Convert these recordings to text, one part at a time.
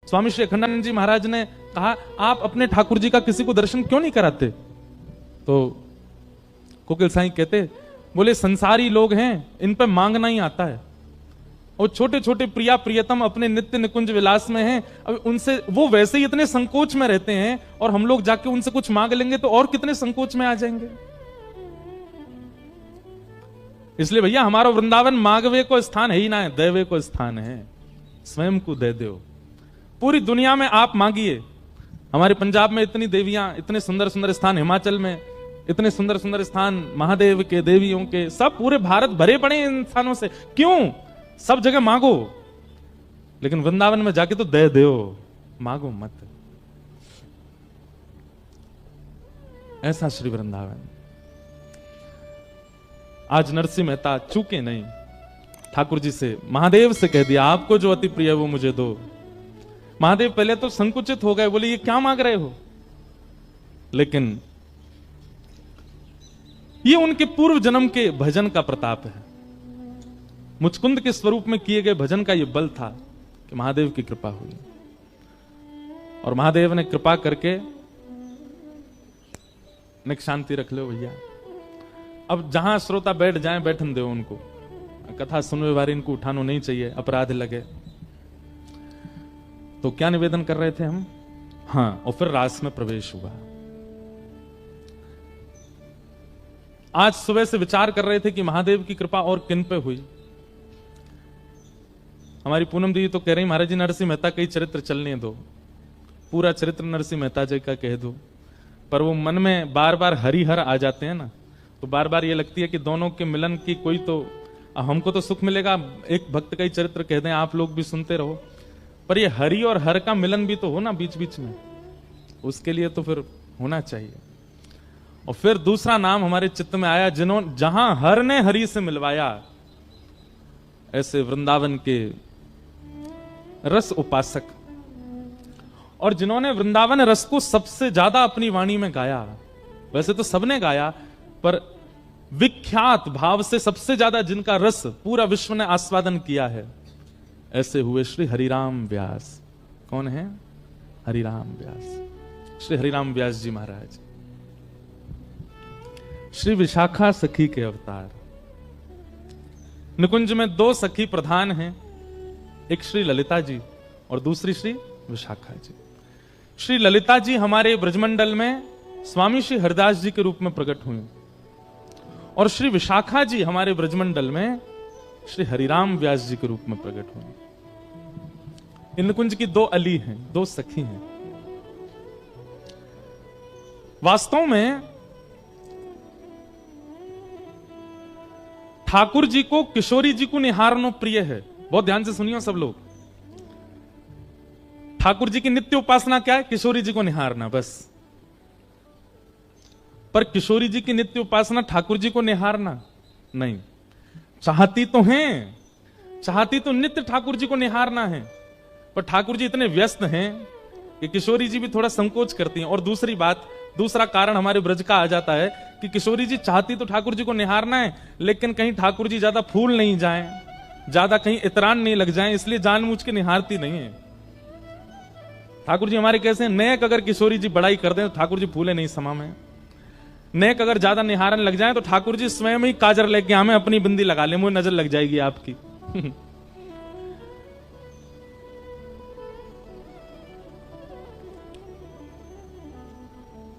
स्वामी श्री अखंडानंद जी महाराज ने कहा, आप अपने ठाकुर जी का किसी को दर्शन क्यों नहीं कराते? तो कोकिल साईं कहते, बोले संसारी लोग हैं, इन पे मांगना ही आता है, और छोटे छोटे प्रिया प्रियतम अपने नित्य निकुंज विलास में हैं। अब उनसे वो वैसे ही इतने संकोच में रहते हैं, और हम लोग जाके उनसे कुछ मांग लेंगे तो और कितने संकोच में आ जाएंगे। इसलिए भैया हमारा वृंदावन मांगवे को स्थान है ही ना है, देवे को स्थान है। स्वयं को दे दो। पूरी दुनिया में आप मांगिए। हमारे पंजाब में इतनी देवियां, इतने सुंदर सुंदर स्थान, हिमाचल में इतने सुंदर सुंदर स्थान महादेव के, देवियों के, सब पूरे भारत भरे पड़े इन स्थानों से। क्यों? सब जगह मांगो, लेकिन वृंदावन में जाके तो दे दो, मांगो मत। ऐसा श्री वृंदावन। आज नरसिंह मेहता चूके नहीं, ठाकुर जी से, महादेव से कह दिया, आपको जो अति प्रिय है वो मुझे दो। महादेव पहले तो संकुचित हो गए, बोले ये क्या मांग रहे हो? लेकिन ये उनके पूर्व जन्म के भजन का प्रताप है। मुचकुंद के स्वरूप में किए गए भजन का यह बल था कि महादेव की कृपा हुई, और महादेव ने कृपा करके निक शांति रख लो भैया। अब जहां श्रोता बैठ जाएं, बैठन दो उनको, कथा सुनने वाले इनको उठानो नहीं चाहिए, अपराध लगे। तो क्या निवेदन कर रहे थे हम? हाँ, और फिर रास में प्रवेश हुआ। आज सुबह से विचार कर रहे थे कि महादेव की कृपा और किन पे हुई। हमारी पूनम जी तो कह रही, महाराज जी नरसिंह मेहता का ही चरित्र चलने दो, पूरा चरित्र नरसिंह मेहता जी का कह दो। पर वो मन में बार बार हरिहर आ जाते हैं ना, तो बार बार ये लगती है कि दोनों के मिलन की कोई तो, हमको तो सुख मिलेगा, एक भक्त का ही चरित्र कह दें, आप लोग भी सुनते रहो, पर ये हरि और हर का मिलन भी तो हो ना बीच बीच में, उसके लिए तो फिर होना चाहिए। और फिर दूसरा नाम हमारे चित्त में आया, जहां हर ने हरि से मिलवाया, ऐसे वृंदावन के रस उपासक, और जिन्होंने वृंदावन रस को सबसे ज्यादा अपनी वाणी में गाया। वैसे तो सबने गाया, पर विख्यात भाव से सबसे ज्यादा जिनका रस पूरा विश्व ने आस्वादन किया है, ऐसे हुए श्री हरिराम व्यास। कौन है? हरिराम व्यास। श्री हरिराम व्यास जी महाराज श्री विशाखा सखी के अवतार। निकुंज में दो सखी प्रधान हैं, एक श्री ललिता जी और दूसरी श्री विशाखा जी। श्री ललिता जी हमारे ब्रजमंडल में स्वामी श्री हरिदास जी के रूप में प्रकट हुई, और श्री विशाखा जी हमारे ब्रजमंडल में श्री हरिराम व्यास जी के रूप में प्रकट हुई। इन निकुंज की दो अली हैं, दो सखी हैं। वास्तव में ठाकुर जी को किशोरी जी को निहारना प्रिय है। बहुत ध्यान से सुनियो सब लोग। ठाकुर जी की नित्य उपासना क्या है? किशोरी जी को निहारना, बस। पर किशोरी जी की नित्य उपासना ठाकुर जी को निहारना नहीं। चाहती तो हैं, चाहती तो नित्य ठाकुर जी को निहारना है, पर ठाकुर जी इतने व्यस्त हैं कि किशोरी जी भी थोड़ा संकोच करती हैं। और दूसरी बात, दूसरा कारण हमारे ब्रज का आ जाता है कि किशोरी जी चाहती तो ठाकुर जी को निहारना है, लेकिन कहीं ठाकुर जी ज्यादा फूल नहीं जाएं, ज्यादा कहीं इतरान नहीं लग जाएं, इसलिए जानबूझ के निहारती नहीं है। ठाकुर जी हमारे कैसे, नेक अगर किशोरी जी बड़ाई कर दें तो ठाकुर जी फूले नहीं समा में। नेक अगर ज्यादा निहारन लग जाए तो ठाकुर जी स्वयं ही काजर लेके हमें अपनी बिंदी लगा ले, मुझे नजर लग जाएगी आपकी।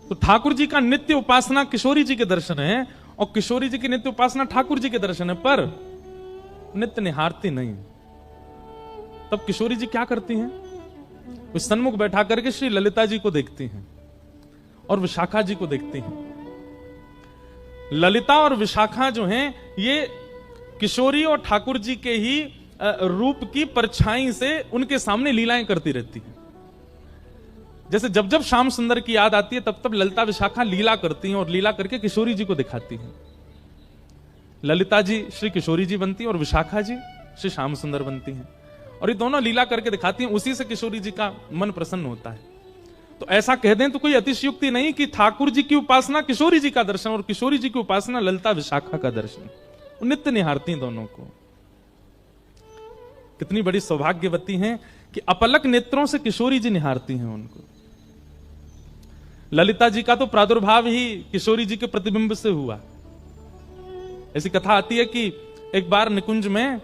तो ठाकुर जी का नित्य उपासना किशोरी जी के दर्शन है, और किशोरी जी की नित्य उपासना ठाकुर जी के दर्शन है, पर नित्य निहारती नहीं। तब किशोरी जी क्या करती हैं? वे सन्मुख बैठा करके श्री ललिता जी को देखती हैं और विशाखा जी को देखती हैं। ललिता और विशाखा जो हैं, ये किशोरी और ठाकुर जी के ही रूप की परछाई से उनके सामने लीलाएं करती रहती हैं। जैसे जब जब श्याम सुंदर की याद आती है, तब तब ललिता विशाखा लीला करती हैं, और लीला करके किशोरी जी को दिखाती हैं। ललिता जी श्री किशोरी जी बनती हैं और विशाखा जी श्री श्याम सुंदर बनती हैं, और ये दोनों लीला करके दिखाती हैं। उसी से किशोरी जी का मन प्रसन्न होता है। तो ऐसा कह दें तो कोई अतिशयोक्ति नहीं कि ठाकुर जी की उपासना किशोरी जी का दर्शन, और किशोरी जी की उपासना ललिता विशाखा का दर्शन। नित्य निहारती दोनों को। कितनी बड़ी सौभाग्यवती हैं कि अपलक नेत्रों से किशोरी जी निहारती हैं उनको। ललिता जी का तो प्रादुर्भाव ही किशोरी जी के प्रतिबिंब से हुआ। ऐसी कथा आती है कि एक बार निकुंज में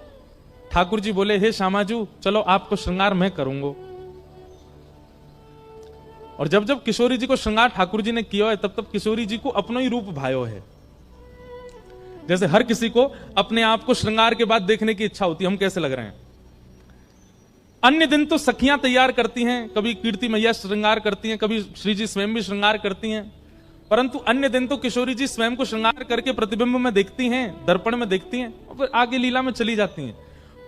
ठाकुर जी बोले, हे श्यामाजू चलो आपको श्रृंगार मैं करूंगा। और जब जब किशोरी जी को श्रृंगार ठाकुर जी ने किया है, तब तब किशोरी जी को अपनो ही रूप भायो है। जैसे हर किसी को अपने आप को श्रृंगार के बाद देखने की इच्छा होती है, हम कैसे लग रहे हैं। अन्य दिन तो सखियां तैयार करती हैं, कभी कीर्ति मैया श्रृंगार करती हैं, कभी श्री जी स्वयं भी श्रृंगार करती हैं, परंतु अन्य दिन तो किशोरी जी स्वयं को श्रृंगार करके प्रतिबिंब में देखती हैं, दर्पण में देखती हैं और फिर आगे लीला में चली जाती हैं।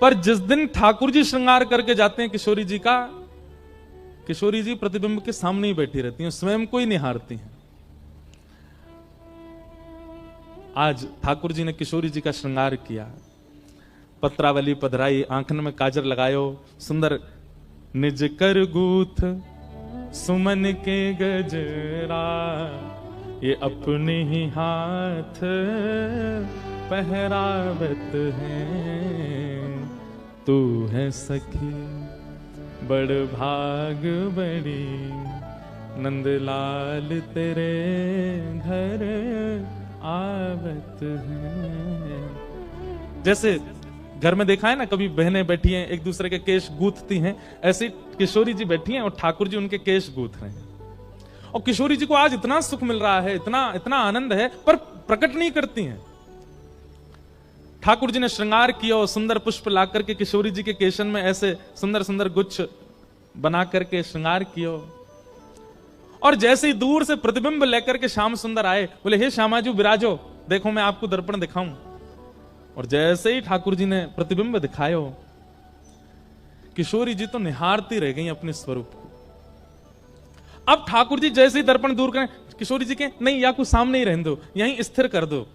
पर जिस दिन ठाकुर जी श्रृंगार करके जाते हैं किशोरी जी का, किशोरी जी प्रतिबिंब के सामने ही बैठी रहती हैं, स्वयं को ही निहारती हैं। आज ठाकुर जी ने किशोरी जी का श्रृंगार किया, पत्रावली पधराई, आंखन में काजर लगायो, सुंदर निज कर गूथ सुमन के गजरा, ये अपने ही हाथ पहरावत है। तू है सखी बड़ भाग बड़ी, नंदलाल तेरे घर आवत है। जैसे घर में देखा है ना, कभी बहनें बैठी हैं एक दूसरे के केश गूंथती हैं, ऐसे किशोरी जी बैठी हैं और ठाकुर जी उनके केश गूंथ रहे हैं। और किशोरी जी को आज इतना सुख मिल रहा है, इतना इतना आनंद है, पर प्रकट नहीं करती हैं। ठाकुर जी ने श्रृंगार किया और सुंदर पुष्प ला करके किशोरी जी के केशन में ऐसे सुंदर सुंदर गुच्छ बना करके श्रृंगार किया। और जैसे ही दूर से प्रतिबिंब लेकर के श्याम सुंदर आए, बोले हे श्यामाजू विराजो, देखो मैं आपको दर्पण दिखाऊं। और जैसे ही ठाकुर जी ने प्रतिबिंब दिखायो, किशोरी जी तो निहारती रह गई अपने स्वरूप को। अब ठाकुर जी जैसे ही दर्पण दूर करें, किशोरी जी के नहीं या कुछ सामने ही रहने दो, यहीं स्थिर कर दो।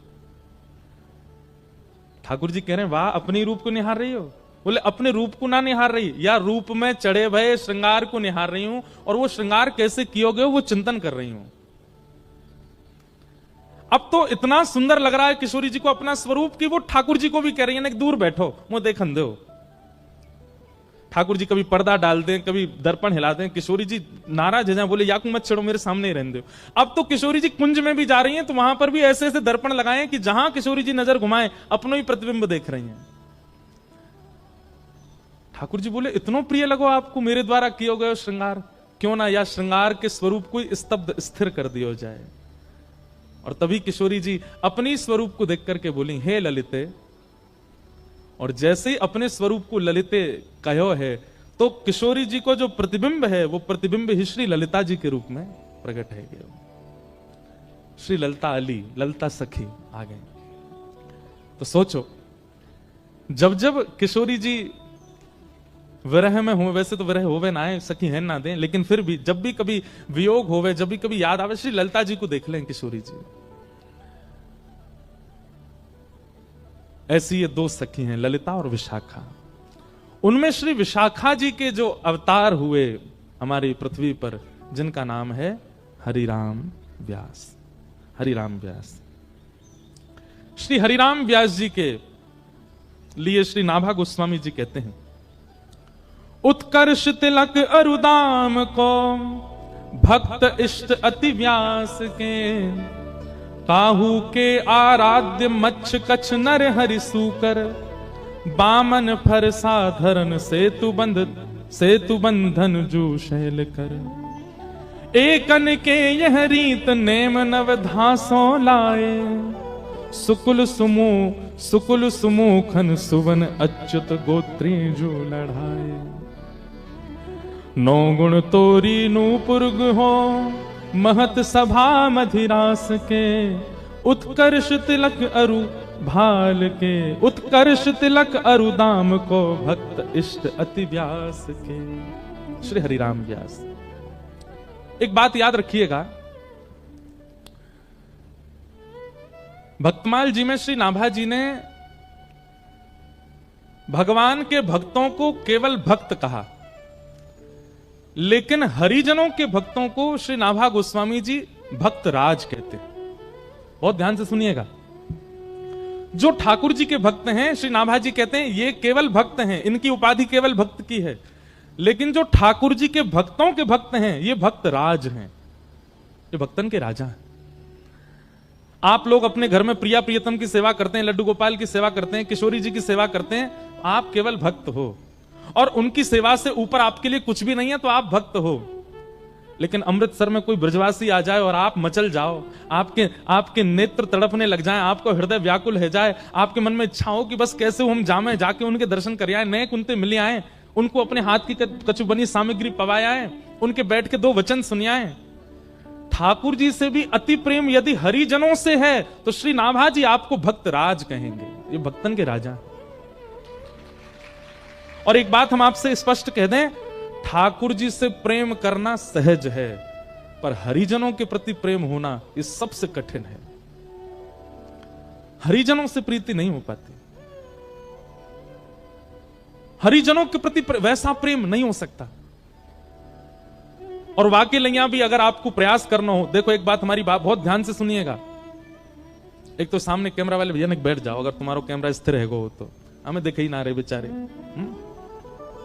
ठाकुर जी कह रहे हैं वाह, अपने रूप को निहार रही हो। बोले अपने रूप को ना निहार रही, या रूप में चढ़े भये श्रृंगार को निहार रही हूं, और वो श्रृंगार कैसे कियोगे वो चिंतन कर रही हूं। अब तो इतना सुंदर लग रहा है किशोरी जी को अपना स्वरूप की वो ठाकुर जी को भी कह रही है ना, दूर बैठो वो देखन दो। ठाकुर जी कभी पर्दा डाल दें, कभी दर्पण हिला दें, किशोरी जी नाराज है, बोले याकू मत छड़ो, मेरे सामने ही रहने दो। अब तो किशोरी जी कुंज में भी जा रही हैं, तो वहां पर भी ऐसे ऐसे दर्पण लगाए कि जहां किशोरी जी नजर घुमाए अपनो ही प्रतिबिंब देख रही हैं। ठाकुर जी बोले इतना प्रिय लगो आपको मेरे द्वारा किया गया श्रृंगार, क्यों ना या श्रृंगार के स्वरूप को स्तब्ध स्थिर कर दिया जाए। और तभी किशोरी जी अपनी स्वरूप को देख करके बोली हे ललिते। और जैसे ही अपने स्वरूप को ललिते कहो है, तो किशोरी जी को जो प्रतिबिंब है वो प्रतिबिंब ही श्री ललिता जी के रूप में प्रकट है गया। श्री ललिता अली, ललिता सखी आ गए। तो सोचो, जब जब किशोरी जी विरह में हो, वैसे तो विरह होवे ना आए, सखी है ना दें, लेकिन फिर भी जब भी कभी वियोग होवे, जब भी कभी याद आवे, श्री ललिता जी को देख लें किशोरी जी। ऐसी ये दो सखी हैं, ललिता और विशाखा। उनमें श्री विशाखा जी के जो अवतार हुए हमारी पृथ्वी पर, जिनका नाम है हरिराम व्यास। हरिराम व्यास, श्री हरिराम व्यास जी के लिए श्री नाभा गोस्वामी जी कहते हैं, उत्कर्ष तिलक अरुदाम को भक्त इष्ट अति व्यास के, काहू के आराध्य मच्छ कच्छ नर हरि सूकर, बामन फर साधरन सेतु बंधन जू शैल कर, एकन के यह रीत नेम नव धासों लाए, सुकुल सुमुखन सुवन अच्युत गोत्री जो लड़ाए, नौ गुण तोरी नूपुर्ग हो महत सभा मधिरास के, उत्कर्ष तिलक अरु भाल के, उत्कर्ष तिलक अरुदाम को भक्त इष्ट अति व्यास के। श्री हरिराम व्यास। एक बात याद रखिएगा, भक्तमाल जी में श्री नाभा जी ने भगवान के भक्तों को केवल भक्त कहा, लेकिन हरिजनों के भक्तों को श्री नाभा गोस्वामी जी भक्त राज कहते हैं। बहुत ध्यान से सुनिएगा, जो ठाकुर जी के भक्त हैं श्री नाभा जी कहते हैं ये केवल भक्त हैं, इनकी उपाधि केवल भक्त की है, लेकिन जो ठाकुर जी के भक्तों के भक्त हैं, ये भक्त राज हैं, ये भक्तन के राजा हैं। आप लोग अपने घर में प्रिया प्रियतम की सेवा करते हैं, लड्डू गोपाल की सेवा करते हैं, किशोरी जी की सेवा करते हैं, आप केवल भक्त हो, और उनकी सेवा से ऊपर आपके लिए कुछ भी नहीं है, तो आप भक्त हो। लेकिन अमृतसर में कोई ब्रजवासी आ जाए और आप मचल जाओ, आपके नेत्र तड़पने लग जाएं, आपको हृदय व्याकुल हो जाए, आपके मन में इच्छा हो कि बस कैसे हम जामे, जाके उनके दर्शन कर आए, नए कुंते मिले आए, उनको अपने हाथ की कछु बनी सामग्री पवाए, उनके बैठ के 2 वचन सुनियाए। ठाकुर जी से भी अति प्रेम यदि हरिजनों से है तो श्री नाभा जी आपको भक्त राज कहेंगे, ये भक्तन के राजा। और एक बात हम आपसे स्पष्ट कह दें, ठाकुर जी से प्रेम करना सहज है, पर हरिजनों के प्रति प्रेम होना ये सबसे कठिन है। हरिजनों से प्रीति नहीं हो पाती, हरिजनों के प्रति वैसा प्रेम नहीं हो सकता। और वाकई लैया भी अगर आपको प्रयास करना हो, देखो एक बात हमारी बात बहुत ध्यान से सुनिएगा। एक तो सामने कैमरा वाले भैया ने बैठ जाओ, अगर तुम्हारा कैमरा स्थिर है तो हमें देखे ही ना रहे बेचारे।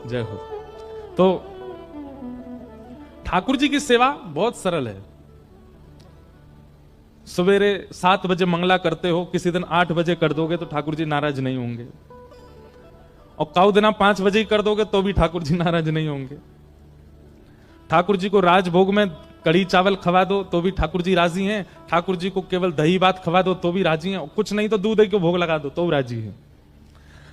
जय हो। तो ठाकुर जी की सेवा बहुत सरल है। सवेरे 7 बजे मंगला करते हो, किसी दिन 8 बजे कर दोगे तो ठाकुर जी नाराज नहीं होंगे, और काउ दिना 5 बजे ही कर दोगे तो भी ठाकुर जी नाराज नहीं होंगे। ठाकुर जी को राजभोग में कड़ी चावल खवा दो तो भी ठाकुर जी राजी हैं, ठाकुर जी को केवल दही भात खवा दो तो भी राजी हैं, कुछ नहीं तो दूध को भोग लगा दो तो राजी हैं।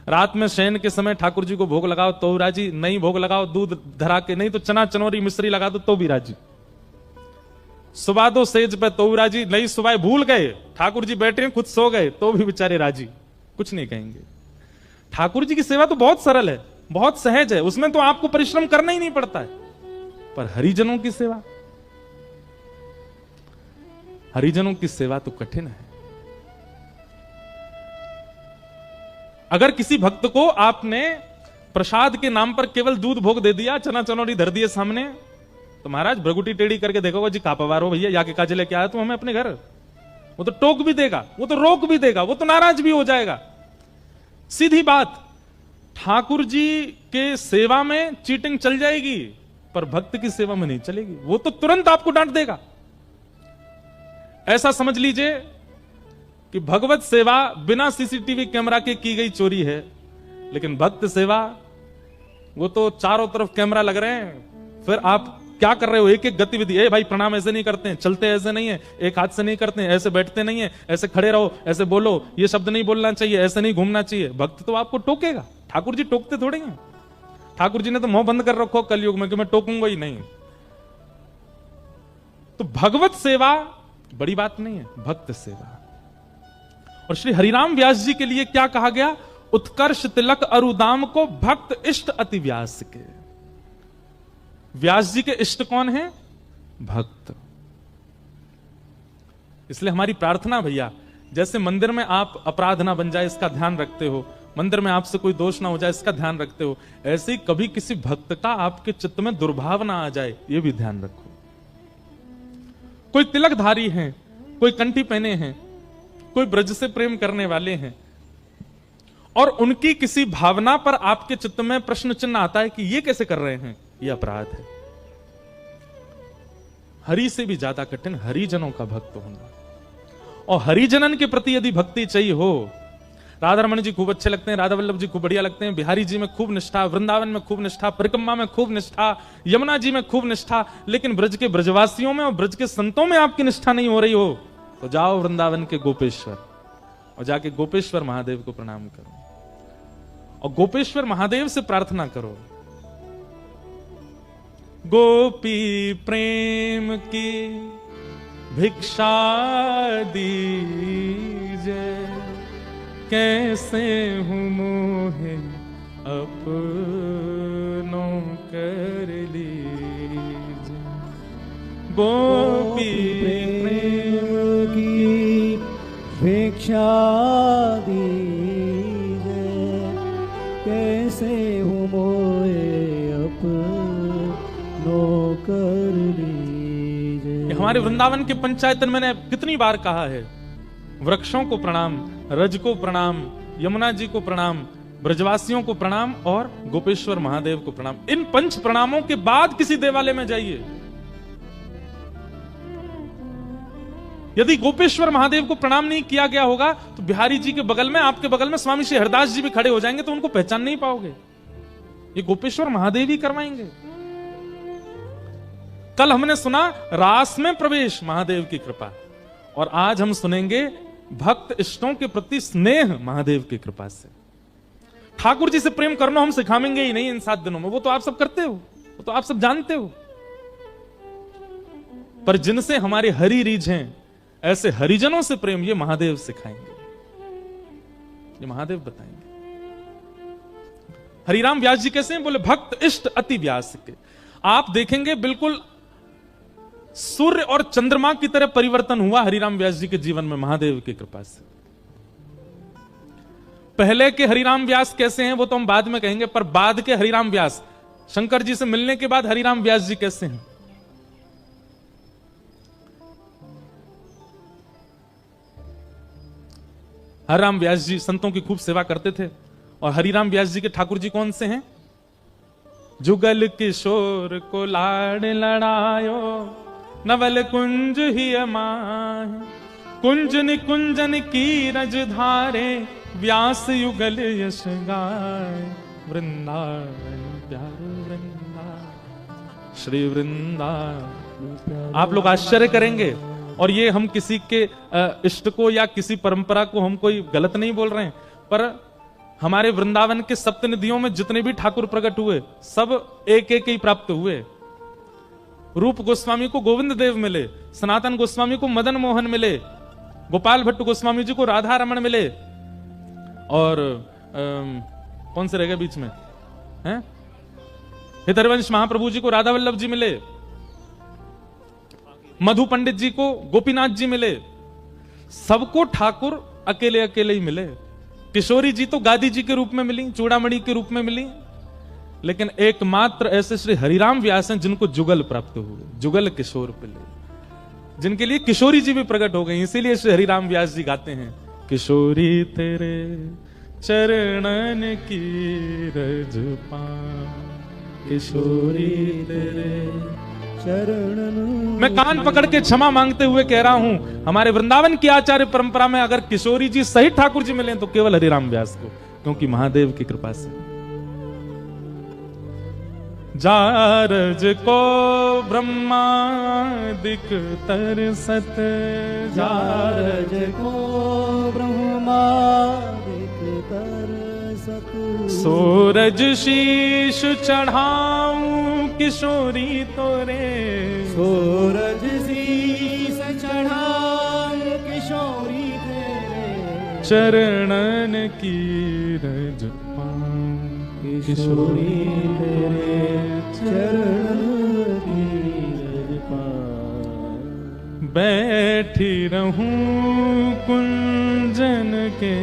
रात में शयन के समय ठाकुर जी को भोग लगाओ तो राजी, नहीं भोग लगाओ दूध धरा के, नहीं तो चना चनौरी मिश्री लगा दो तो भी राजी। सुबह दो सेज पे तो राजी, नहीं सुबह भूल गए, ठाकुर जी बैठे खुद सो गए तो भी बेचारे राजी, कुछ नहीं कहेंगे। ठाकुर जी की सेवा तो बहुत सरल है, बहुत सहज है, उसमें तो आपको परिश्रम करना ही नहीं पड़ता है। पर हरिजनों की सेवा, हरिजनों की सेवा तो कठिन है। अगर किसी भक्त को आपने प्रसाद के नाम पर केवल दूध भोग दे दिया, चना चनौरी धर दिए सामने, तो महाराज भ्रगुटी टेढ़ी करके देखोगे जी कापावार हो भैया, या के काजे लेके आया तुम हमें अपने घर, वो तो टोक भी देगा, वो तो रोक भी देगा, वो तो नाराज भी हो जाएगा। सीधी बात, ठाकुर जी के सेवा में चीटिंग चल जाएगी, पर भक्त की सेवा में नहीं चलेगी, वो तो तुरंत आपको डांट देगा। ऐसा समझ लीजिए कि भगवत सेवा बिना सीसीटीवी कैमरा के की गई चोरी है, लेकिन भक्त सेवा वो तो चारों तरफ कैमरा लग रहे हैं, फिर आप क्या कर रहे हो, एक एक गतिविधि, ए भाई प्रणाम ऐसे नहीं करते हैं, चलते ऐसे नहीं है, एक हाथ से नहीं करते हैं, ऐसे बैठते नहीं है, ऐसे खड़े रहो, ऐसे बोलो, ये शब्द नहीं बोलना चाहिए, ऐसे नहीं घूमना चाहिए। भक्त तो आपको टोकेगा, ठाकुर जी टोकते थोड़े हैं। ठाकुर जी ने तो मुंह बंद कर रखो कलयुग में कि मैं टोकूंगा ही नहीं। तो भगवत सेवा बड़ी बात नहीं है, भक्त सेवा। और श्री हरिराम व्यास जी के लिए क्या कहा गया, उत्कर्ष तिलक अरुदाम को भक्त इष्ट अति व्यास के। व्यास जी के इष्ट कौन है, भक्त। इसलिए हमारी प्रार्थना भैया, जैसे मंदिर में आप अपराध ना बन जाए इसका ध्यान रखते हो, मंदिर में आपसे कोई दोष ना हो जाए इसका ध्यान रखते हो, ऐसे ही कभी किसी भक्त का आपके चित्त में दुर्भाव ना आ जाए ये भी ध्यान रखो। कोई तिलकधारी हैं, कोई कंठी पहने हैं, कोई ब्रज से प्रेम करने वाले हैं, और उनकी किसी भावना पर आपके चित्त में प्रश्न चिन्ह आता है कि ये कैसे कर रहे हैं, ये अपराध है। हरि से भी ज्यादा कठिन हरिजनों का भक्त होना। और हरिजनन के प्रति यदि भक्ति चाहिए हो, राधा रमन जी खूब अच्छे लगते हैं, राधा वल्लभ जी खूब बढ़िया लगते हैं, बिहारी जी में खूब निष्ठा, वृंदावन में खूब निष्ठा, परिक्रमा में खूब निष्ठा, यमुना जी में खूब निष्ठा, लेकिन ब्रज के ब्रजवासियों में और ब्रज के संतों में आपकी निष्ठा नहीं हो रही हो, तो जाओ वृंदावन के गोपेश्वर और जाके गोपेश्वर महादेव को प्रणाम करो और गोपेश्वर महादेव से प्रार्थना करो, गोपी प्रेम की भिक्षा दीजिए, कैसे हूं मोहे अपनों कर लीजिए। गोपी प्रेम की भिक्षा दीजिए, कैसे हूं मोहे अपनों कर लीजिए। हमारे वृंदावन के पंचायतन मैंने कितनी बार कहा है, वृक्षों को प्रणाम, रज को प्रणाम, यमुना जी को प्रणाम, ब्रजवासियों को प्रणाम और गोपेश्वर महादेव को प्रणाम। इन पंच प्रणामों के बाद किसी देवालय में जाइए। यदि गोपेश्वर महादेव को प्रणाम नहीं किया गया होगा तो बिहारी जी के बगल में, आपके बगल में स्वामी श्री हरदास जी भी खड़े हो जाएंगे तो उनको पहचान नहीं पाओगे। ये गोपेश्वर महादेव ही करवाएंगे। कल हमने सुना रास में प्रवेश महादेव की कृपा, और आज हम सुनेंगे भक्त इष्टों के प्रति स्नेह महादेव की कृपा से। ठाकुर जी से प्रेम करना हम सिखाएंगे ही नहीं इन 7 दिनों में, वो तो आप सब करते हो, वो तो आप सब जानते हो। पर जिनसे हमारे हरि रीझ हैं, ऐसे हरिजनों से प्रेम ये महादेव सिखाएंगे, ये महादेव बताएंगे। हरिराम व्यास जी कैसे हैं? बोले भक्त इष्ट अति व्यास के। आप देखेंगे बिल्कुल सूर्य और चंद्रमा की तरह परिवर्तन हुआ हरिराम व्यास जी के जीवन में महादेव की कृपा से। पहले के हरिराम व्यास कैसे हैं वो तो हम बाद में कहेंगे, पर बाद के हरिराम व्यास, शंकर जी से मिलने के बाद हरिराम व्यास जी कैसे हैं? हरिराम व्यास जी संतों की खूब सेवा करते थे। और हरिराम व्यास जी के ठाकुर जी कौन से हैं? जुगल किशोर को लाड़ लड़ायो, नवल कुंज ही माहे, कुंज निकुंजन की रज धारे, व्यास युगल यश गाय, वृंदावन प्यारो वृंदावन श्री वृंदावन। आप लोग आश्चर्य करेंगे, और ये हम किसी के इष्ट को या किसी परंपरा को हम कोई गलत नहीं बोल रहे हैं, पर हमारे वृंदावन के सप्तनिधियों में जितने भी ठाकुर प्रकट हुए सब एक एक ही प्राप्त हुए। रूप गोस्वामी को गोविंद देव मिले, सनातन गोस्वामी को मदन मोहन मिले, गोपाल भट्ट गोस्वामी जी को राधा रमण मिले, और कौन से रह गए बीच में हैं? हितरवंश महाप्रभु जी को राधा वल्लभ जी मिले, मधु पंडित जी को गोपीनाथ जी मिले। सबको ठाकुर अकेले अकेले ही मिले। किशोरी जी तो गादी जी के रूप में मिली, चूड़ामणि के रूप में मिली, लेकिन एकमात्र ऐसे श्री हरिराम व्यास हैं जिनको जुगल प्राप्त हुए, जुगल किशोर मिले, जिनके लिए किशोरी जी भी प्रकट हो गई। इसीलिए श्री हरिराम व्यास जी गाते हैं, किशोरी तेरे चरणन की रज पाऊं, किशोरी तेरे चरणन। मैं कान पकड़ के क्षमा मांगते हुए कह रहा हूं, हमारे वृंदावन की आचार्य परंपरा में अगर किशोरी जी सहित ठाकुर जी मिले तो केवल हरिराम व्यास को, क्योंकि महादेव की कृपा से। जारज को ब्रह्मादिक तरसत, जारज को ब्रह्मादिक तरसत, सूरज शीश चढ़ाऊं किशोरी तोरे, सूरज शीस चढ़ाऊं किशोरी तेरे, चरणन की रज पाऊं किशोरी तेरे, चरणन की रज पाऊं। बैठी रहूं कुंजन के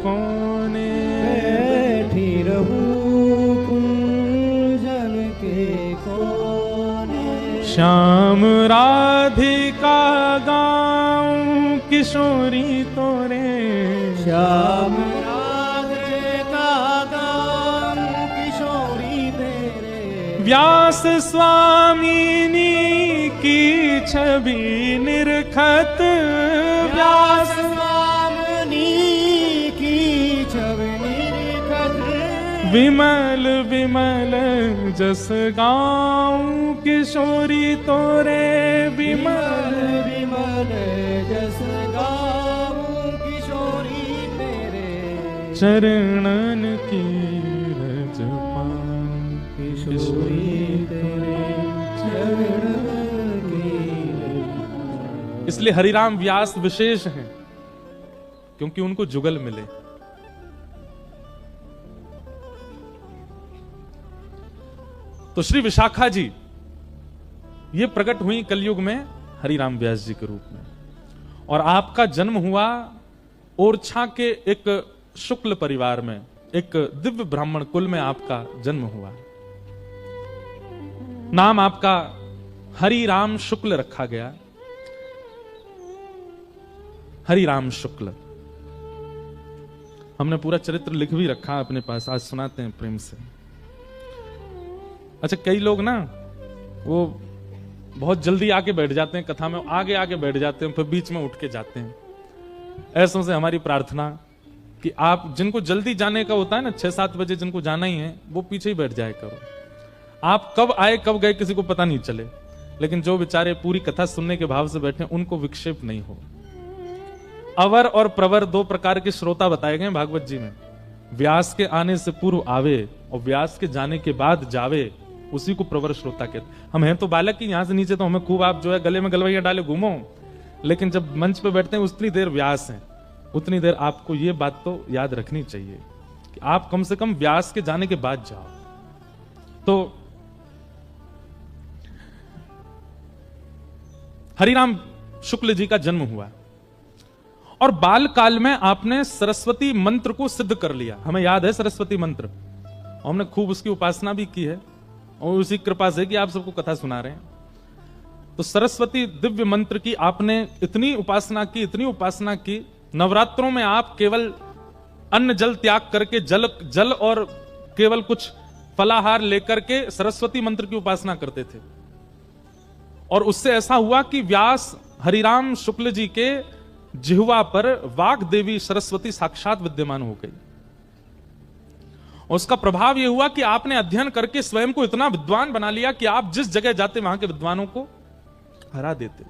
कोने, बैठी रहूं कुंजन के कोने, श्याम राधिका गाऊं किशोरी तोरे, श्याम राधे का गान किशोरी तेरे, व्यास स्वामिनी की छवि निरखत, व्यास स्वामिनी की छवि निरखत, विमल विमल जस गाऊं किशोरी तोरे, विमल विमल जस गाऊं किशोरी तेरे, चरणन की रज पाऊं किशोरी तेरे, चरणन की रज। इसलिए हरिराम व्यास विशेष हैं, क्योंकि उनको जुगल मिले। तो श्री विशाखा जी ये प्रकट हुई कलयुग में हरिराम व्यास जी के रूप में, और आपका जन्म हुआ ओरछा के एक शुक्ल परिवार में, एक दिव्य ब्राह्मण कुल में आपका जन्म हुआ। नाम आपका हरिराम शुक्ल रखा गया, हरिराम शुक्ल। हमने पूरा चरित्र लिख भी रखा अपने पास, आज सुनाते हैं प्रेम से। अच्छा, कई लोग ना वो बहुत जल्दी आके बैठ जाते हैं कथा में, आगे आगे बैठ जाते हैं, फिर बीच में उठ के जाते हैं। ऐसों से हमारी प्रार्थना कि आप जिनको जल्दी जाने का होता है ना, 6-7 बजे जिनको जाना ही है, वो पीछे ही बैठ जाए करो। आप कब आए कब गए किसी को पता नहीं चले, लेकिन जो बेचारे पूरी कथा सुनने के भाव से बैठे उनको विक्षेप नहीं हो। अवर और प्रवर 2 प्रकार के श्रोता बताए गए भागवत जी में। व्यास के आने से पूर्व आवे और व्यास के जाने के बाद जावे, उसी को प्रवर श्रोता कहते। हम हैं तो बालक की, यहां से नीचे तो हमें खूब आप जो है गले में गलवैया डाले घूमो, लेकिन जब मंच पे बैठते हैं उतनी देर व्यास हैं, उतनी देर आपको ये बात तो याद रखनी चाहिए कि आप कम से कम व्यास के जाने के बाद जाओ। तो हरिराम शुक्ल जी का जन्म हुआ और बाल काल में आपने सरस्वती मंत्र को सिद्ध कर लिया। हमें याद है सरस्वती मंत्र, और हमने खूब उसकी उपासना भी की है, और उसी कृपा से कि आप सबको कथा सुना रहे हैं। तो सरस्वती दिव्य मंत्र की आपने इतनी उपासना की, इतनी उपासना की, नवरात्रों में आप केवल अन्न जल त्याग करके जल और केवल कुछ फलाहार लेकर के सरस्वती मंत्र की उपासना करते थे। और उससे ऐसा हुआ कि व्यास हरिराम शुक्ल जी के जिह्वा पर वाग देवी सरस्वती साक्षात विद्यमान हो गई। और उसका प्रभाव यह हुआ कि आपने अध्ययन करके स्वयं को इतना विद्वान बना लिया कि आप जिस जगह जाते वहां के विद्वानों को हरा देते।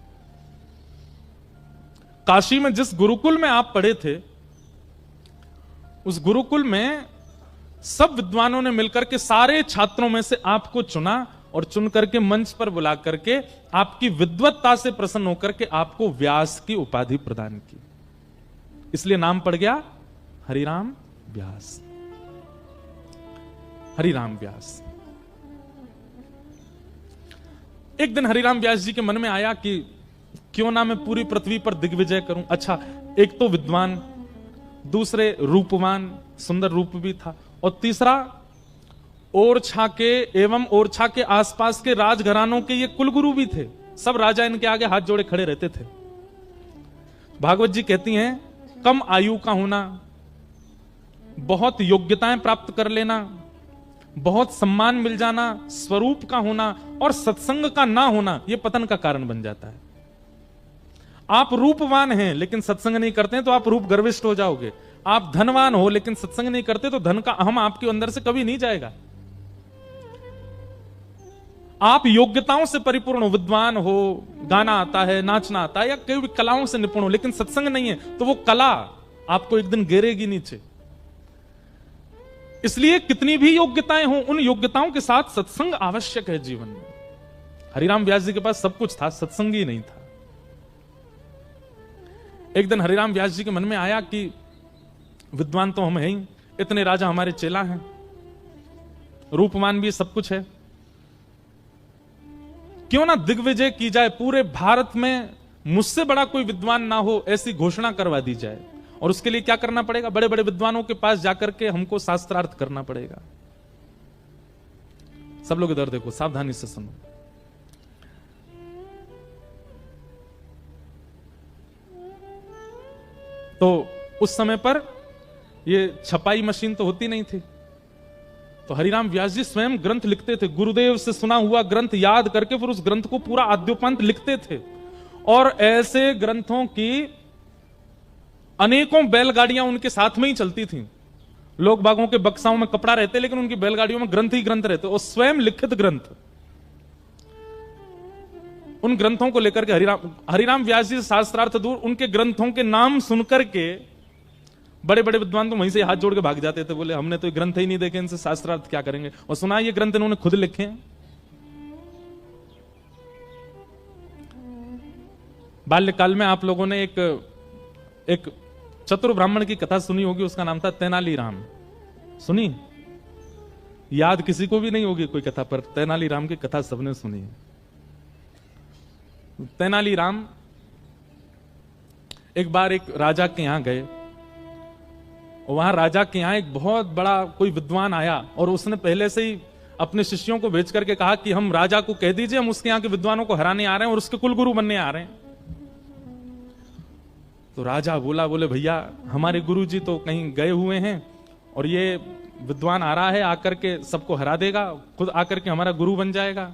काशी में जिस गुरुकुल में आप पढ़े थे, उस गुरुकुल में सब विद्वानों ने मिलकर के सारे छात्रों में से आपको चुना और चुन करके मंच पर बुला करके आपकी विद्वत्ता से प्रसन्न होकर के आपको व्यास की उपाधि प्रदान की। इसलिए नाम पड़ गया हरिराम व्यास। हरिराम व्यास। एक दिन हरिराम व्यास जी के मन में आया कि क्यों ना मैं पूरी पृथ्वी पर दिग्विजय करूं। अच्छा, एक तो विद्वान, दूसरे रूपवान, सुंदर रूप भी था, और तीसरा ओरछा के एवं ओरछा के आसपास के राजघरानों के ये कुलगुरु भी थे। सब राजा इनके आगे हाथ जोड़े खड़े रहते थे। भागवत जी कहती हैं, कम आयु का होना, बहुत योग्यताएं प्राप्त कर लेना, बहुत सम्मान मिल जाना, स्वरूप का होना और सत्संग का ना होना, यह पतन का कारण बन जाता है। आप रूपवान हैं लेकिन सत्संग नहीं करते हैं तो आप रूप गर्विष्ठ हो जाओगे। आप धनवान हो लेकिन सत्संग नहीं करते तो धन का अहम आपके अंदर से कभी नहीं जाएगा। आप योग्यताओं से परिपूर्ण हो, विद्वान हो, गाना आता है, नाचना आता है, या कई भी कलाओं से निपुण हो, लेकिन सत्संग नहीं है तो वो कला आपको एक दिन गिरेगी नीचे। इसलिए कितनी भी योग्यताएं हो, उन योग्यताओं के साथ सत्संग आवश्यक है जीवन में। हरिराम व्यास जी के पास सब कुछ था, सत्संग ही नहीं था। एक दिन हरिराम व्यास जी के मन में आया कि विद्वान तो हम हैं ही, इतने राजा हमारे चेला हैं, रूपमान भी सब कुछ है, क्यों ना दिग्विजय की जाए, पूरे भारत में मुझसे बड़ा कोई विद्वान ना हो ऐसी घोषणा करवा दी जाए। और उसके लिए क्या करना पड़ेगा? बड़े बड़े विद्वानों के पास जाकर के हमको शास्त्रार्थ करना पड़ेगा। सब लोग इधर देखो, सावधानी से सुनो। तो उस समय पर ये छपाई मशीन तो होती नहीं थी, तो हरिराम व्यास जी स्वयं ग्रंथ लिखते थे। गुरुदेव से सुना हुआ ग्रंथ याद करके फिर उस ग्रंथ को पूरा आद्योपंत लिखते थे। और ऐसे ग्रंथों की अनेकों बैलगाड़ियां उनके साथ में ही चलती थीं। लोग बागों के बक्साओं में कपड़ा रहते, लेकिन उनकी बैलगाड़ियों में ग्रंथ ही ग्रंथ रहते, और स्वयं लिखित ग्रंथ। उन ग्रंथों को लेकर के हरिराम व्यास जी शास्त्रार्थ दूर, उनके ग्रंथों के नाम सुनकर के बड़े बड़े विद्वान तो वहीं से हाथ जोड़ के भाग जाते थे, बोले हमने तो ये ग्रंथ ही नहीं देखे, इनसे शास्त्रार्थ क्या करेंगे। और सुना ये ग्रंथ इन्होंने खुद लिखे हैं। बाल्यकाल में आप लोगों ने एक चतुर ब्राह्मण की कथा सुनी होगी, उसका नाम था तेनालीराम। सुनी? याद किसी को भी नहीं होगी कोई कथा, पर तेनालीराम की कथा सबने सुनी है। तेनालीराम एक बार एक राजा के यहां गए, और वहां राजा के यहां एक बहुत बड़ा कोई विद्वान आया, और उसने पहले से ही अपने शिष्यों को भेज करके कहा कि हम राजा को कह दीजिए हम उसके यहां के विद्वानों को हराने आ रहे हैं और उसके कुलगुरु बनने आ रहे हैं। तो राजा बोले भैया हमारे गुरुजी तो कहीं गए हुए हैं और ये विद्वान आ रहा है, आकर के सबको हरा देगा, खुद आकर के हमारा गुरु बन जाएगा,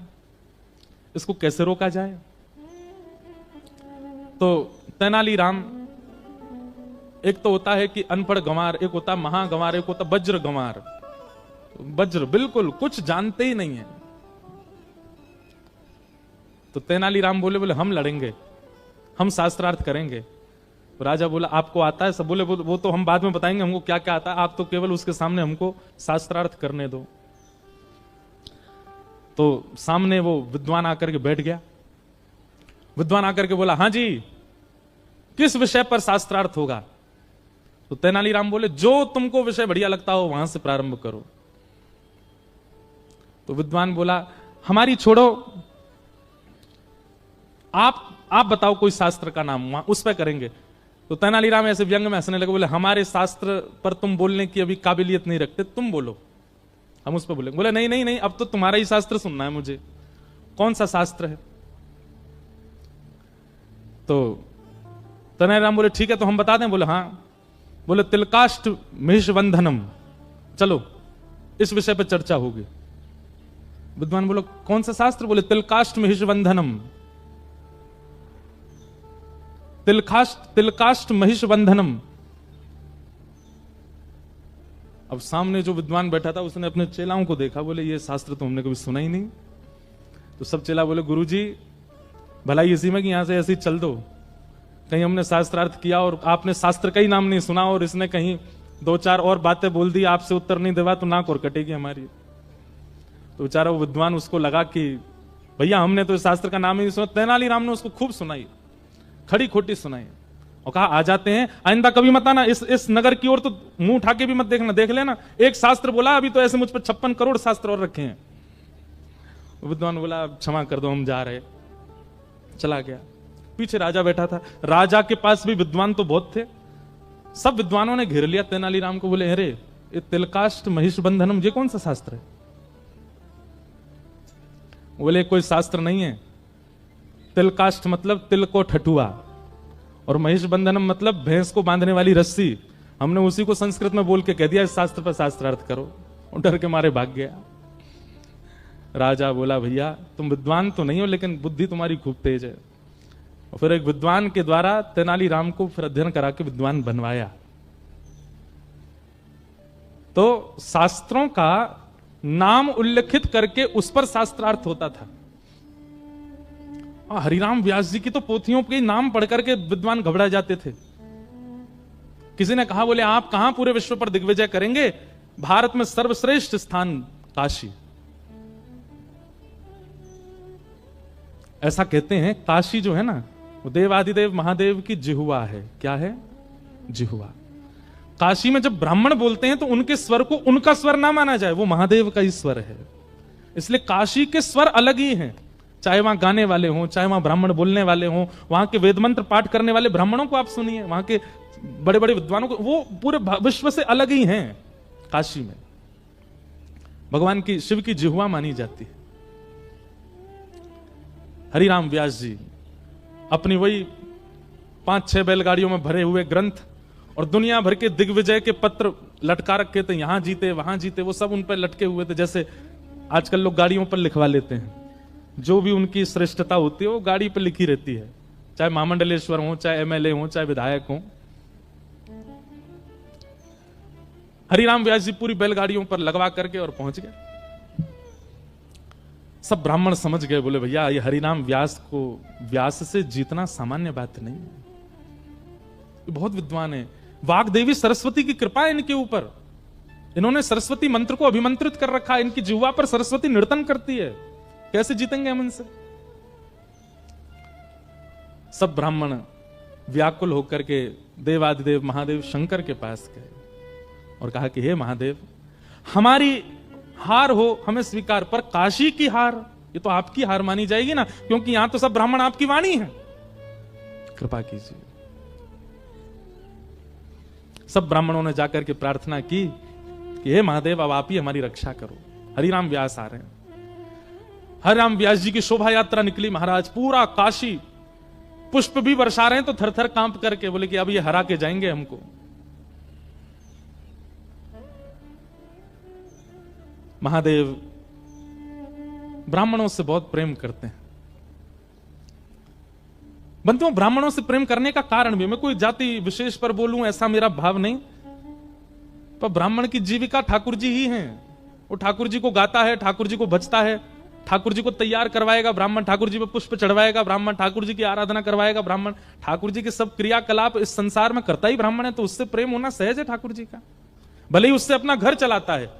इसको कैसे रोका जाए। तो तेनालीराम, एक तो होता है कि अनपढ़ गंवार, एक होता महागंवार, एक होता वज्र गंवार। वज्र बिल्कुल कुछ जानते ही नहीं है। तो तेनालीराम बोले हम लड़ेंगे, हम शास्त्रार्थ करेंगे। तो राजा बोला आपको आता है? सब बोले वो तो हम बाद में बताएंगे हमको क्या क्या आता है, आप तो केवल उसके सामने हमको शास्त्रार्थ करने दो। तो सामने वो विद्वान आकर के बैठ गया। विद्वान आकर के बोला हाँ जी, किस विषय पर शास्त्रार्थ होगा? तो तेनालीराम बोले जो तुमको विषय बढ़िया लगता हो वहां से प्रारंभ करो। तो विद्वान बोला हमारी छोड़ो, आप बताओ कोई शास्त्र का नाम, वहां उस पर करेंगे। तो तेनालीराम ऐसे व्यंग में हंसने लगे, बोले हमारे शास्त्र पर तुम बोलने की अभी काबिलियत नहीं रखते, तुम बोलो, हम उस पर बोले। बोले नहीं नहीं नहीं, अब तो तुम्हारा ही शास्त्र सुनना है मुझे। कौन सा शास्त्र है? तो तेनालीराम बोले ठीक है, तो हम बता दें? बोले हाँ। बोले तिलकाष्ट महिषबंधनम, चलो इस विषय पर चर्चा होगी। विद्वान बोलो कौन सा शास्त्र? बोले तिलकाष्ट महिषबंधनम। तिलकाष्ट महिषबंधनम। अब सामने जो विद्वान बैठा था उसने अपने चेलाओं को देखा, बोले ये शास्त्र तो हमने कभी सुना ही नहीं। तो सब चेला बोले गुरुजी भलाई इसी में कि यहां से ऐसे ही चल दो, कहीं हमने शास्त्रार्थ किया और आपने शास्त्र का ही नाम नहीं सुना और इसने कहीं दो चार और बातें बोल दी, आपसे उत्तर नहीं देवा तो नाक और कटेगी हमारी। तो बेचारा वो विद्वान, उसको लगा कि भैया हमने तो इस शास्त्र का नाम ही नहीं सुना। तेनालीराम ने उसको खूब सुनाई, खड़ी खोटी सुनाई और कहा आ जाते हैं, आइंदा कभी मत आना इस नगर की ओर, तो मुंह उठा के भी मत देखना, देख लेना एक शास्त्र बोला, अभी तो ऐसे मुझ पर 56 करोड़ शास्त्र और रखे हैं। विद्वान बोला क्षमा कर दो हम जा रहे, चला गया। पीछे राजा बैठा था, राजा के पास भी विद्वान तो बहुत थे, सब विद्वानों ने घेर लिया तेनालीराम को। बोले अरे ये तिलकाष्ट महिषबंधनम ये कौन सा शास्त्र है? बोले कोई शास्त्र नहीं है, तिलकाष्ट मतलब तिल को ठठुआ और महिषबंधनम मतलब भैंस को बांधने वाली रस्सी। हमने उसी को संस्कृत में बोल के कह दिया इस शास्त्र पर शास्त्रार्थ करो, और डर के मारे भाग गया। राजा बोला भैया तुम विद्वान तो नहीं हो लेकिन बुद्धि तुम्हारी खूब तेज है। और फिर एक विद्वान के द्वारा तेनालीराम को फिर अध्ययन करा के विद्वान बनवाया। तो शास्त्रों का नाम उल्लेखित करके उस पर शास्त्रार्थ होता था। हरिराम व्यास जी की तो पोथियों के नाम पढ़ करके विद्वान घबरा जाते थे। किसी ने कहा बोले आप कहां पूरे विश्व पर दिग्विजय करेंगे, भारत में सर्वश्रेष्ठ स्थान काशी। ऐसा कहते हैं काशी जो है ना वो देवाधिदेव महादेव की जिह्वा है। क्या है? जिह्वा। काशी में जब ब्राह्मण बोलते हैं तो उनके स्वर को उनका स्वर ना माना जाए, वो महादेव का ही स्वर है। इसलिए काशी के स्वर अलग ही हैं, चाहे वहां गाने वाले हों, चाहे वहां ब्राह्मण बोलने वाले हों, वहां के वेद मंत्र पाठ करने वाले ब्राह्मणों को आप सुनिए, वहां के बड़े बड़े विद्वानों को, वो पूरे विश्व से अलग ही हैं। काशी में भगवान की शिव की जिह्वा मानी जाती है। हरिराम व्यास जी अपनी वही 5-6 बैलगाड़ियों में भरे हुए ग्रंथ और दुनिया भर के दिग्विजय के पत्र लटका रखे थे, यहां जीते वहां जीते, वो सब उन पर लटके हुए थे। जैसे आजकल लोग गाड़ियों पर लिखवा लेते हैं, जो भी उनकी श्रेष्ठता होती है वो गाड़ी पर लिखी रहती है, चाहे महामंडलेश्वर हो, चाहे एमएलए हो, चाहे विधायक हो। हरिराम व्यास जी पूरी बैलगाड़ियों पर लगवा करके और पहुंच गए। सब ब्राह्मण समझ गए, बोले भैया ये हरिराम व्यास को व्यास से जीतना सामान्य बात नहीं है, ये बहुत विद्वान है, वाग्देवी सरस्वती की कृपा है इनके ऊपर, इन्होंने सरस्वती मंत्र को अभिमंत्रित कर रखा है, इनकी जिह्वा पर सरस्वती नर्तन करती है, कैसे जीतेंगे हम इनसे? सब ब्राह्मण व्याकुल होकर के देवादिदेव महादेव शंकर के पास गए और कहा कि हे महादेव हमारी हार हो हमें स्वीकार, पर काशी की हार ये तो आपकी हार मानी जाएगी ना, क्योंकि यहां तो सब ब्राह्मण आपकी वाणी है, कृपा कीजिए। सब ब्राह्मणों ने जाकर के प्रार्थना की कि हे महादेव अब आप ही हमारी रक्षा करो, हरिराम व्यास आ रहे हैं। हरिराम व्यास जी की शोभा यात्रा निकली महाराज, पूरा काशी पुष्प भी बरसा रहे हैं तो थर थर कांप करके बोले कि अब ये हरा के जाएंगे हमको। महादेव ब्राह्मणों से बहुत प्रेम करते हैं। बंधुओं, ब्राह्मणों से प्रेम करने का कारण भी, मैं कोई जाति विशेष पर बोलूं ऐसा मेरा भाव नहीं, पर ब्राह्मण की जीविका ठाकुर जी ही हैं। वो ठाकुर जी को गाता है, ठाकुर जी को भजता है, ठाकुर जी को तैयार करवाएगा ब्राह्मण, ठाकुर जी पे पुष्प चढ़वाएगा ब्राह्मण, ठाकुर जी की आराधना करवाएगा ब्राह्मण, ठाकुर जी के सब क्रियाकलाप इस संसार में करता ही ब्राह्मण है, तो उससे प्रेम होना सहज है ठाकुर जी का। भले ही उससे अपना घर चलाता है,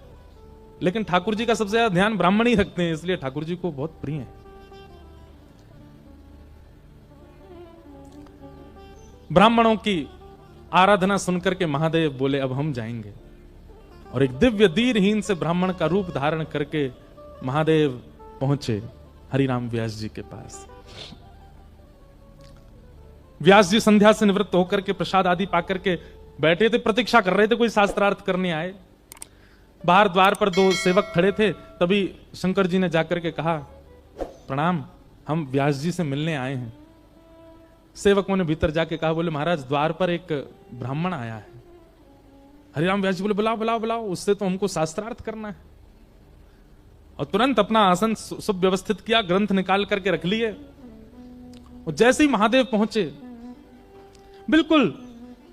लेकिन ठाकुर जी का सबसे ज्यादा ध्यान ब्राह्मण ही रखते हैं, इसलिए ठाकुर जी को बहुत प्रिय है। ब्राह्मणों की आराधना सुनकर के महादेव बोले अब हम जाएंगे, और एक दिव्य दीनहीन से ब्राह्मण का रूप धारण करके महादेव पहुंचे हरिराम व्यास जी के पास। व्यास जी संध्या से निवृत्त होकर के प्रसाद आदि पाकर के बैठे थे, प्रतीक्षा कर रहे थे कोई शास्त्रार्थ करने आए। बाहर द्वार पर दो सेवक खड़े थे, तभी शंकर जी ने जाकर के कहा प्रणाम, हम व्यास जी से मिलने आए हैं। सेवकों ने भीतर जाके कहा, बोले महाराज द्वार पर एक ब्राह्मण आया है। हरिराम व्यास जी बोले बुलाओ बुलाओ बुलाओ, उससे तो हमको शास्त्रार्थ करना है। और तुरंत अपना आसन सुव्यवस्थित किया, ग्रंथ निकाल करके रख लिए, और जैसे ही महादेव पहुंचे, बिल्कुल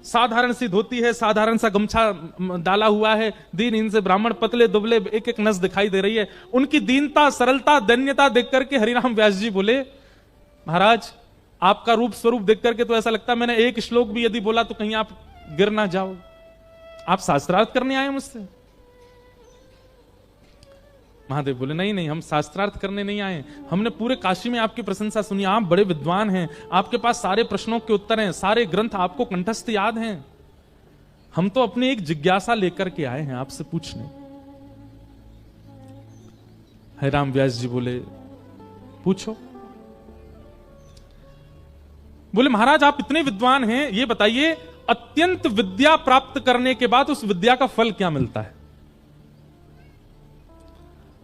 साधारण सी धोती है, साधारण सा गमछा डाला हुआ है, दीन इनसे ब्राह्मण पतले दुबले, एक एक नस दिखाई दे रही है। उनकी दीनता, सरलता, दैन्यता देख करके हरिराम व्यास जी बोले महाराज आपका रूप स्वरूप देख करके तो ऐसा लगता है मैंने एक श्लोक भी यदि बोला तो कहीं आप गिर ना जाओ, आप शास्त्रार्थ करने आए मुझसे। महादेव बोले नहीं नहीं, हम शास्त्रार्थ करने नहीं आए, हमने पूरे काशी में आपकी प्रशंसा सुनी, आप बड़े विद्वान हैं, आपके पास सारे प्रश्नों के उत्तर हैं, सारे ग्रंथ आपको कंठस्थ याद हैं, हम तो अपनी एक जिज्ञासा लेकर के आए हैं आपसे पूछने। हरिराम व्यास जी बोले पूछो। बोले महाराज आप इतने विद्वान हैं, ये बताइए अत्यंत विद्या प्राप्त करने के बाद उस विद्या का फल क्या मिलता है?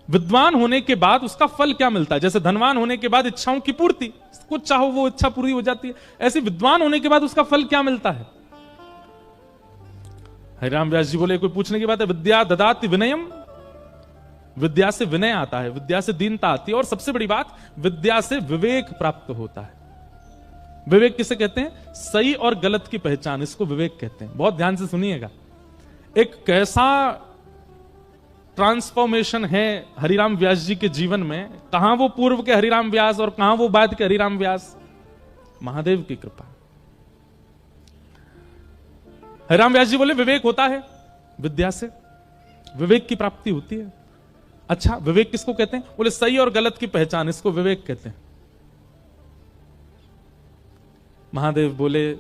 विद्वान होने के बाद उसका फल क्या मिलता है? जैसे धनवान होने के बाद इच्छाओं की पूर्ति, कुछ चाहो वो इच्छा पूरी हो जाती है, ऐसे विद्वान होने के बाद उसका फल क्या मिलता है? हरिराम व्यास जी बोले कोई पूछने की बात है? विद्या ददाति विनयम, विद्या से विनय आता है, विद्या से दीनता आती है, और सबसे बड़ी बात विद्या से विवेक प्राप्त होता है। विवेक किसे कहते हैं? सही और गलत की पहचान, इसको विवेक कहते हैं। बहुत ध्यान से सुनिएगा, एक कैसा ट्रांसफॉर्मेशन है हरिराम व्यास जी के जीवन में, कहां वो पूर्व के हरिराम व्यास और कहां वो बाद के हरिराम व्यास, महादेव की कृपा। हरिराम व्यास जी बोले विवेक होता है विद्या से, विवेक की प्राप्ति होती है। अच्छा विवेक किसको कहते हैं? बोले सही और गलत की पहचान, इसको विवेक कहते हैं। महादेव बोले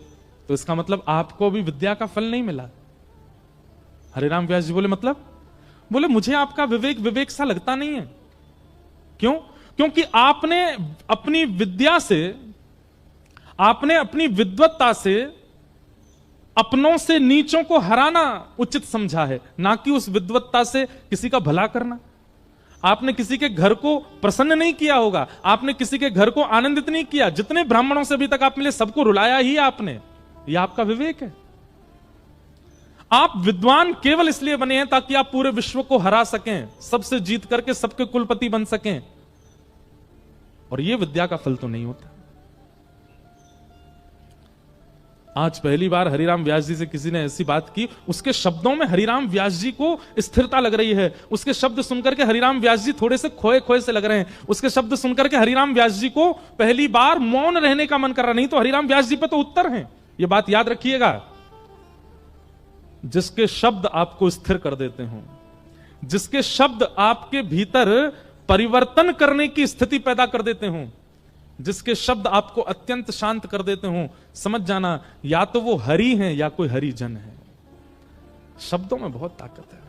तो इसका मतलब आपको भी विद्या का फल नहीं मिला? हरिराम व्यास जी बोले मतलब? बोले मुझे आपका विवेक विवेक सा लगता नहीं है। क्यों? क्योंकि आपने अपनी विद्या से, आपने अपनी विद्वत्ता से अपनों से नीचों को हराना उचित समझा है, ना कि उस विद्वत्ता से किसी का भला करना। आपने किसी के घर को प्रसन्न नहीं किया होगा, आपने किसी के घर को आनंदित नहीं किया, जितने ब्राह्मणों से अभी तक आप मिले सबको रुलाया ही आपने, यह आपका विवेक है। आप विद्वान केवल इसलिए बने हैं ताकि आप पूरे विश्व को हरा सकें, सबसे जीत करके सबके कुलपति बन सकें, और यह विद्या का फल तो नहीं होता। आज पहली बार हरिराम व्यास जी से किसी ने ऐसी बात की, उसके शब्दों में हरिराम व्यास जी को स्थिरता लग रही है, उसके शब्द सुनकर के हरिराम व्यास जी थोड़े से खोए खोए से लग रहे हैं, उसके शब्द सुनकर के हरिराम व्यास जी को पहली बार मौन रहने का मन कर रहा। नहीं तो हरिराम व्यास जी पे तो उत्तर हैं, यह बात याद रखिएगा। जिसके शब्द आपको स्थिर कर देते हो, जिसके शब्द आपके भीतर परिवर्तन करने की स्थिति पैदा कर देते हो, जिसके शब्द आपको अत्यंत शांत कर देते हो, समझ जाना या तो वो हरि हैं या कोई हरिजन है। शब्दों में बहुत ताकत है।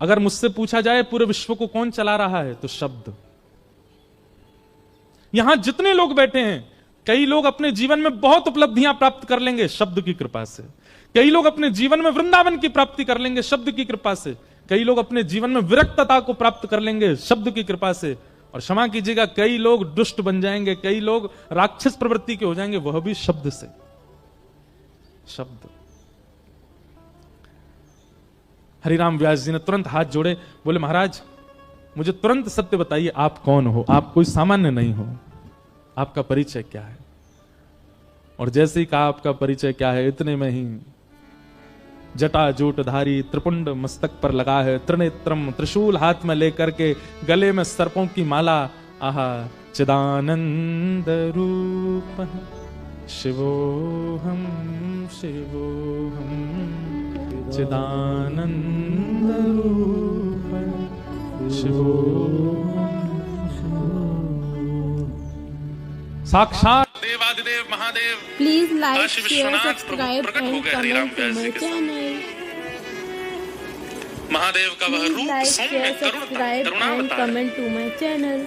अगर मुझसे पूछा जाए पूरे विश्व को कौन चला रहा है, तो शब्द। यहां जितने लोग बैठे हैं, कई लोग अपने जीवन में बहुत उपलब्धियां प्राप्त कर लेंगे शब्द की कृपा से, कई लोग अपने जीवन में वृंदावन की प्राप्ति कर लेंगे शब्द की कृपा से, कई लोग अपने जीवन में विरक्तता को प्राप्त कर लेंगे शब्द की कृपा से, और क्षमा कीजिएगा कई लोग दुष्ट बन जाएंगे, कई लोग राक्षस प्रवृत्ति के हो जाएंगे, वह भी शब्द से। शब्द। हरिराम व्यास जी ने तुरंत हाथ जोड़े, बोले महाराज मुझे तुरंत सत्य बताइए, आप कौन हो? आप कोई सामान्य नहीं हो, आपका परिचय क्या है? और जैसे ही कहा आपका परिचय क्या है, इतने में ही जटा जूटधारी त्रिपुंड मस्तक पर लगा है, त्रिनेत्रम त्रिशूल हाथ में लेकर के, गले में सर्पों की माला, आहा चिदानंद रूप शिवोहम शिवोहम चिदानंद रूप शिवोहम। साक्षात देवादिदेव Mahadev please like Kashi share Vishwanath subscribe प्रकट हो एंड गए Hariram comment to Vyas ji my के साथ। चैनल। महादेव का वह प्लीज रूप लाइक सौम्य शेयर करुणता सब्सक्राइब एंड करुणावतार है। Comment to my channel.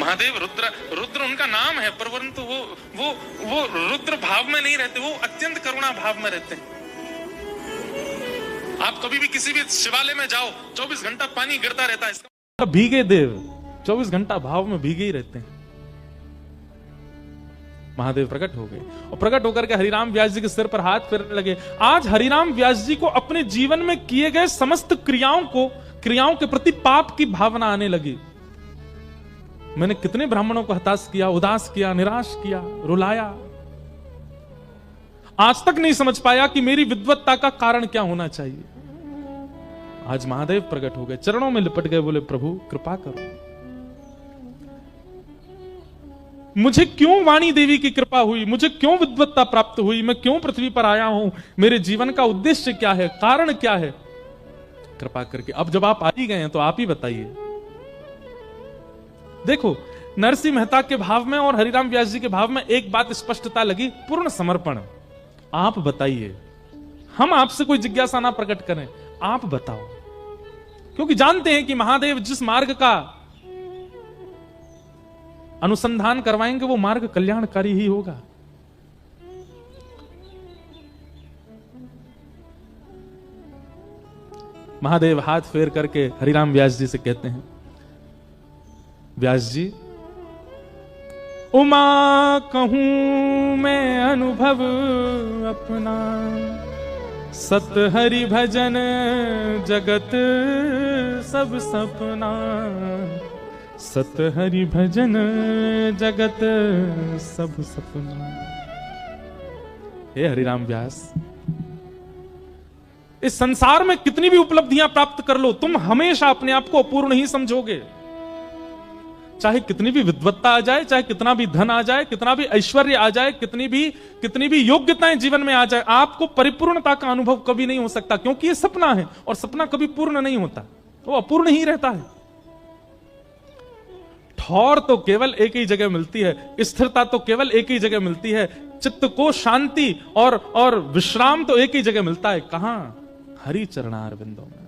Mahadev Rudra उनका नाम है, परंतु वो रुद्र भाव में नहीं रहते, वो अत्यंत करुणा भाव में रहते हैं। आप कभी भी किसी भी शिवालय में जाओ, 24 घंटा पानी गिरता रहता है, इसका भीगे देव 24 घंटा भाव में भीगे ही रहते हैं। महादेव प्रकट हो गए और प्रकट होकर के हरिराम व्यास जी के सिर पर हाथ फेरने लगे। आज हरिराम व्यास जी को अपने जीवन में किए गए समस्त क्रियाओं के प्रति पाप की भावना आने लगी। मैंने कितने ब्राह्मणों को हताश किया, उदास किया, निराश किया, रुलाया। आज तक नहीं समझ पाया कि मेरी विद्वत्ता का कारण क्या होना चाहिए। आज महादेव प्रकट हो गए, चरणों में लिपट गए, बोले प्रभु कृपा करो, मुझे क्यों वाणी देवी की कृपा हुई, मुझे क्यों विद्वत्ता प्राप्त हुई, मैं क्यों पृथ्वी पर आया हूं, मेरे जीवन का उद्देश्य क्या है, कारण क्या है, कृपा करके। अब जब आप आ ही गए हैं तो आप ही बताइए। देखो नरसिंह मेहता के भाव में और हरिराम व्यास जी के भाव में एक बात स्पष्टता लगी, पूर्ण समर्पण। आप बताइए, हम आपसे कोई जिज्ञासा ना प्रकट करें, आप बताओ, क्योंकि जानते हैं कि महादेव जिस मार्ग का अनुसंधान करवाएंगे वो मार्ग कल्याणकारी ही होगा। महादेव हाथ फेर करके हरिराम व्यास जी से कहते हैं, व्यास जी उमा कहूं मैं अनुभव अपना, सत हरि भजन जगत सब सपना, सत हरि भजन जगत सब सपना। हे हरिराम व्यास, इस संसार में कितनी भी उपलब्धियां प्राप्त कर लो, तुम हमेशा अपने आप को अपूर्ण ही समझोगे। चाहे कितनी भी विद्वत्ता आ जाए, चाहे कितना भी धन आ जाए, कितना भी ऐश्वर्य आ जाए, कितनी भी योग्यताएं जीवन में आ जाए, आपको परिपूर्णता का अनुभव कभी नहीं हो सकता, क्योंकि ये सपना है और सपना कभी पूर्ण नहीं होता, वो अपूर्ण ही रहता है। ठौर तो केवल एक ही जगह मिलती है, स्थिरता तो केवल एक ही जगह मिलती है, चित्त को शांति और विश्राम तो एक ही जगह मिलता है। कहां? हरि चरणारविंदों में।